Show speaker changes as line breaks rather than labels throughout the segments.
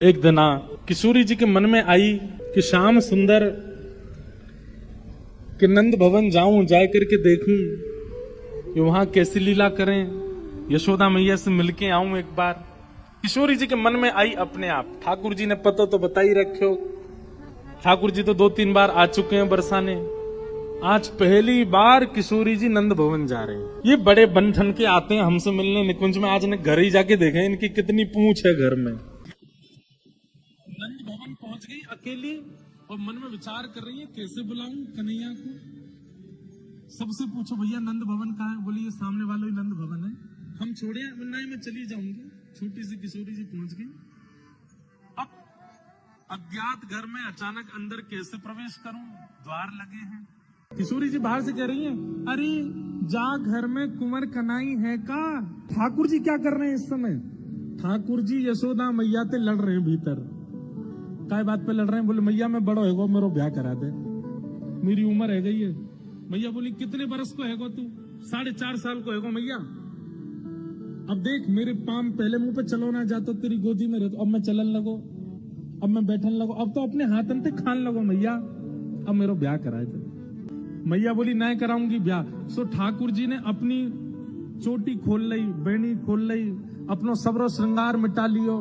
एक दिन किशोरी जी के मन में आई कि श्याम सुंदर के नंद भवन जाऊं, जा करके देखूं कि वहां कैसी लीला करें, यशोदा मैया से मिलके आऊं एक बार। किशोरी जी के मन में आई अपने आप। ठाकुर जी ने पता तो बता ही रखे, ठाकुर जी तो 2-3 बार आ चुके हैं बरसाने। आज पहली बार किशोरी जी नंद भवन जा रहे हैं। ये बड़े बन ठन के आते हैं हमसे मिलने निकुंज में। आज ने घर ही जाके देखे इनकी कितनी पूंछ है घर में। नंद भवन पहुंच गई अकेली और मन में विचार कर रही है कैसे बुलाऊं कन्हैया को। सबसे पूछो भैया नंद भवन कहाँ है? बोली ये सामने वाला ही नंद भवन है। हम छोड़े वरना मैं चली जाऊंगी। छोटी सी किशोरी जी पहुंच गई। अब अज्ञात घर में अचानक अंदर कैसे प्रवेश करूं? द्वार लगे हैं। किशोरी जी बाहर से कह रही हैं, अरे जा घर में कुंवर कनाई है का? ठाकुर जी क्या कर रहे हैं इस समय? ठाकुर जी यशोदा मैया ते लड़ रहे हैं भीतर। काय बात पे लड़ रहे हैं? बोले मैया मैं बड़ो है मेरो ब्याह करा दे, मेरी उम्र है गई है। मैया बोली कितने बरस को है तू? 4.5 साल को है मैया। अब देख मेरे पाम पहले मुंह पे चलो ना जातो तेरी गोदी में रहतो, अब मैं चलन लगो, अब मैं बैठन लगो, अब तो अपने हाथन पे खान लगो मैया, अब मेरो ब्याह कराए थे। मैया बोली नहीं कराऊंगी ब्याह। सो ठाकुर जी ने अपनी चोटी खोल ली, बेनी खोल ली, अपनो सबरो श्रृंगार मिटा लियो।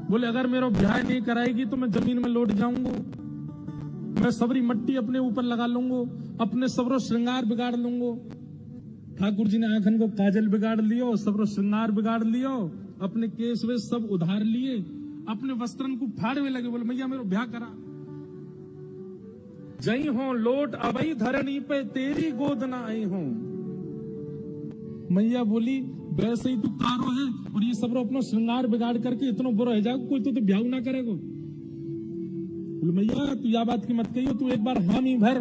बोले अगर मेरा ब्याह नहीं कराएगी तो मैं जमीन में लौट जाऊंगा, मैं सबरी मट्टी अपने ऊपर लगा लूंगा, अपने सबरो श्रृंगार बिगाड़ लूंगा। ठाकुर जी ने आंखन को काजल बिगाड़ लियो, सबरो श्रृंगार बिगाड़ लियो, अपने केस वे सब उधार लिए, अपने वस्त्रन को फाड़वे लगे। बोले मैया मेरा ब्याह करा। जई हो लौट अबई धरनी पे तेरी गोद ना आई हो। मैया बोली वैसे ही तू कारो है और ये सब अपना श्रृंगार बिगाड़ करके इतना बुरा है जाएगा, कोई तो ब्याह ना करेगा। बोले मैया तू या बात की मत कहियो, तू एक बार हामी भर।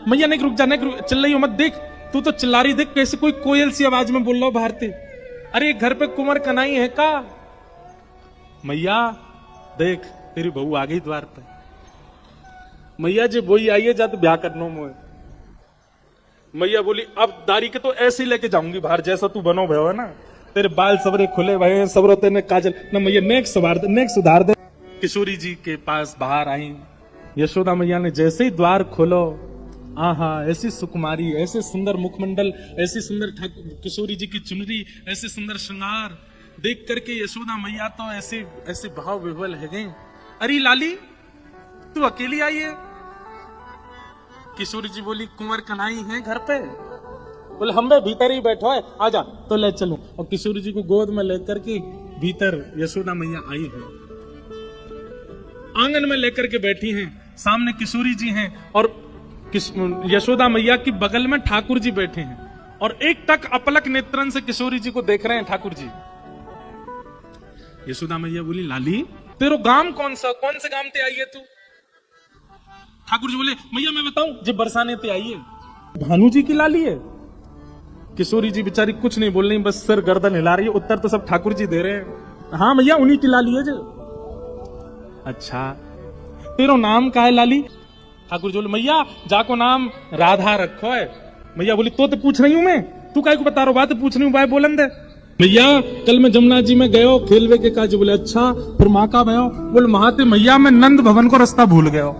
मैया नहीं रुक जा, नहीं रुक, चिल्लाई मत। देख तू तो चिल्ला रही, देख कैसे कोई कोयल सी आवाज में बोल रहा हो भारती। अरे घर पे कुंवर कनाई है का? मैया देख तेरी बहू आ गई द्वार पे। मैया जी वही आई है जा तो ब्याह करनो मोए। मैया बोली अब दारी के तो ऐसे ही लेके जाऊंगी बाहर, जैसा तू बनो भयो है ना, तेरे बाल सबरे खुले भये हैं, सबरो तेने काजल ना। मैया नेक्स्ट सुधार दे। किशोरी जी के पास बाहर आई यशोदा मैया ने। जैसे ही द्वार खोलो, आहा ऐसी सुकुमारी, ऐसे सुंदर मुखमंडल, ऐसी सुंदर किशोरी जी की चुनरी, ऐसे सुंदर श्रृंगार देख करके यशोदा मैया तो ऐसे ऐसे भाव विह्वल है गई। अरे लाली तू अकेली आई है? किशोरी जी बोली कुंवर कन्हाई है घर पे? बोले हम बे भीतर ही बैठो है, आजा तो ले चलूं। और किशोरी जी को गोद में लेकर के भीतर यशोदा मैया आई है, आंगन में लेकर के बैठी हैं। सामने किशोरी जी हैं और यशोदा मैया की बगल में ठाकुर जी बैठे हैं और एक टक अपलक नेत्रन से किशोरी जी को देख रहे हैं ठाकुर जी। यशोदा मैया बोली लाली तेरो गांव कौन से गांव ते आई है तू? ठाकुर जी बोले मैया मैं बताऊं, जब बरसाने ते आई है। भानु जी की लाली है? किशोरी जी बेचारी कुछ नहीं बोल रही, बस सर गर्दन हिला रही है। उत्तर तो सब ठाकुर जी दे रहे हैं। हाँ मैया उन्हीं की लाली है जो। अच्छा तेरो नाम का है लाली? ठाकुर जी बोले मैया जाको नाम राधा रखो है। मैया बोली तो पूछ रही हूं मैं, तू काय को बता रहा बात पूछ रही हूँ, बाय बोलन दे। मैया कल मैं जमुना जी में गयो खेलवे के काज। बोले अच्छा फिर माँ का भयो? बोले महाते मैया मैं नंद भवन को रास्ता भूल गयो,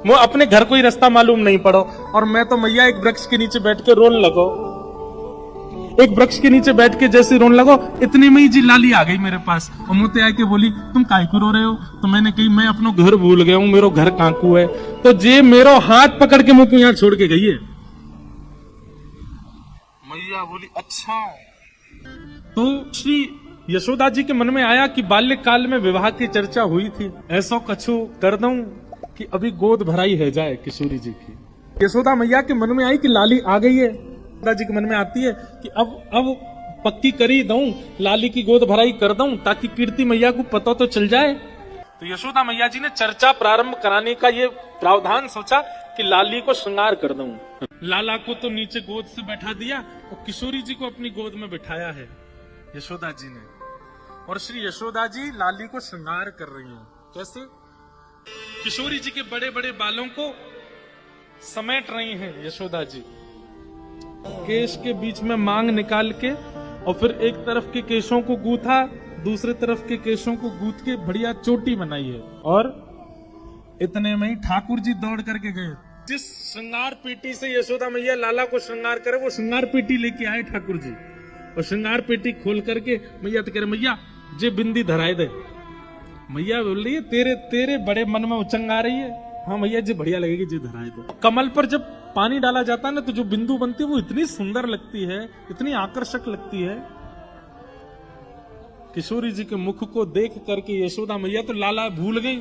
वो अपने घर को ही रास्ता मालूम नहीं पड़ो। और मैं तो मैया एक वृक्ष के नीचे बैठ के रोन लगो, एक वृक्ष के नीचे बैठ के जैसे रोन लगो, इतनी में ही जी लाली आ गई मेरे पास और मुझे आके बोली तुम काय को रो रहे हो? तो मैंने कही मैं अपना घर भूल गया हूं, मेरो घर काकू है। तो जे मेरो हाथ पकड़ के मुझको यहाँ छोड़ के गई है। मैया बोली अच्छा। तो श्री यशोदा जी के मन में आया कि बाल्यकाल में विवाह की चर्चा हुई थी, ऐसा कछु कर दूं कि अभी गोद भराई है जाए किशोरी जी की। यशोदा मैया के मन में आई कि लाली आ गई है। यशोदा जी के मन में आती है कि अब पक्की करी दूं, लाली की गोद भराई कर दूं ताकि कीर्ति मैया को पता तो चल जाए। तो यशोदा मैया जी ने चर्चा प्रारंभ कराने का ये प्रावधान सोचा कि लाली को श्रृंगार कर दूं। लाला को तो नीचे गोद से बैठा दिया और किशोरी जी को अपनी गोद में बिठाया है यशोदा जी ने। और श्री यशोदा जी लाली को श्रृंगार कर रही हैं। कैसे? किशोरी जी के बड़े बड़े बालों को समेट रही हैं यशोदा जी, केश के बीच में मांग निकाल के, और फिर एक तरफ के केशों को गूथा, दूसरे तरफ के केशों को गूंथ के बढ़िया चोटी बनाई है। और इतने में ही ठाकुर जी दौड़ करके गए। जिस श्रृंगार पेटी से यशोदा मैया लाला को श्रृंगार करे, वो श्रृंगार पेटी लेके आए ठाकुर जी। और श्रृंगार पेटी खोल करके मैया तो कह रहे, मैया जे बिंदी धराए दे। मैया बोल रही है, तेरे तेरे बड़े मन में उचंग आ रही है। हाँ मैया जी बढ़िया लगेगी जी धराए दे। कमल पर जब पानी डाला जाता है ना, तो जो बिंदु बनती है वो इतनी सुंदर लगती है, इतनी आकर्षक लगती है। किशोरी जी के मुख को देख करके यशोदा मैया तो लाला भूल गई।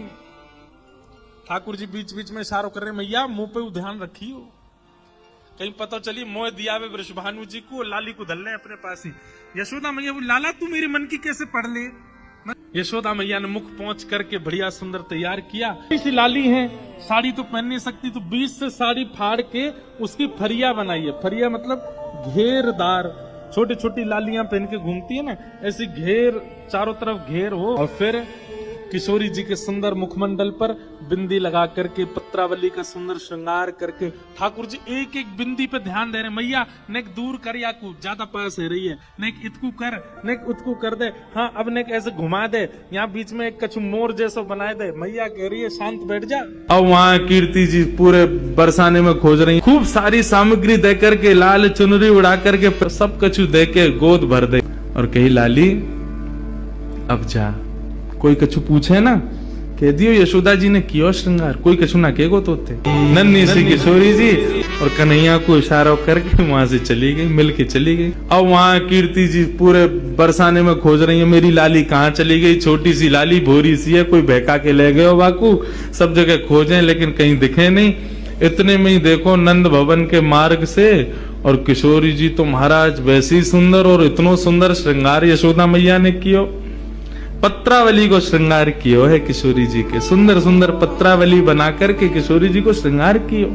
ठाकुर जी बीच बीच में इशारों कर रहे, मैया मुंह पे ध्यान रखियो, कहीं पता चली मोह दिया वे वृषभानु जी को, लाली को धल ले अपने पास ही। यशोदा मैया वो लाला तू मेरे मन की कैसे पढ़ ले। यशोदा मैया ने मुख पहुंच करके बढ़िया सुंदर तैयार किया। सी लाली है, साड़ी तो पहन नहीं सकती, तो बीच से साड़ी फाड़ के उसकी फरिया बनाई है। फरिया मतलब घेरदार, छोटी छोटी लालियां पहन के घूमती है ना, ऐसी घेर, चारों तरफ घेर हो। और फिर किशोरी जी के सुंदर मुखमंडल पर बिंदी लगा करके, पत्रावली का सुंदर श्रृंगार करके ठाकुर जी एक एक बिंदी पे ध्यान दे रहे। मैया नेक दूर कर, या को ज्यादा पास है रही है, नेक इतकू कर, नेक उतकू कर दे, हाँ अब नेक ऐसे घुमा दे, यहाँ बीच में एक कछु मोर जैसा बनाए दे। मैया कह रही है शांत बैठ जा। अब वहाँ कीर्ति जी पूरे बरसाने में खोज रही, खूब सारी सामग्री दे करके, लाल चुनरी उड़ा करके, सब कछु दे के गोद भर दे। और कही लाली अब जा, कोई कछु पूछे ना कह दियो यशोदा जी ने किया श्रृंगार, कोई कछु ना कहेगो तो थे। नन्ही सी किशोरी जी और कन्हैया को इशारा करके वहां से चली गई, मिल के चली गई। अब वहां कीर्ति जी पूरे बरसाने में खोज रही है, मेरी लाली कहाँ चली गई। छोटी सी लाली भोरी सी है, कोई बहका के ले गए हो बाकू। सब जगह खोजे लेकिन कहीं दिखे नहीं। इतने में ही देखो नंद भवन के मार्ग से, और किशोरी जी तो महाराज वैसी सुंदर, और इतनो सुंदर श्रृंगार यशोदा मैया ने कियो। पत्रावली को श्रृंगार कियो है किशोरी जी के, सुंदर सुंदर पत्रावली बना करके किशोरी जी को श्रृंगार कियो।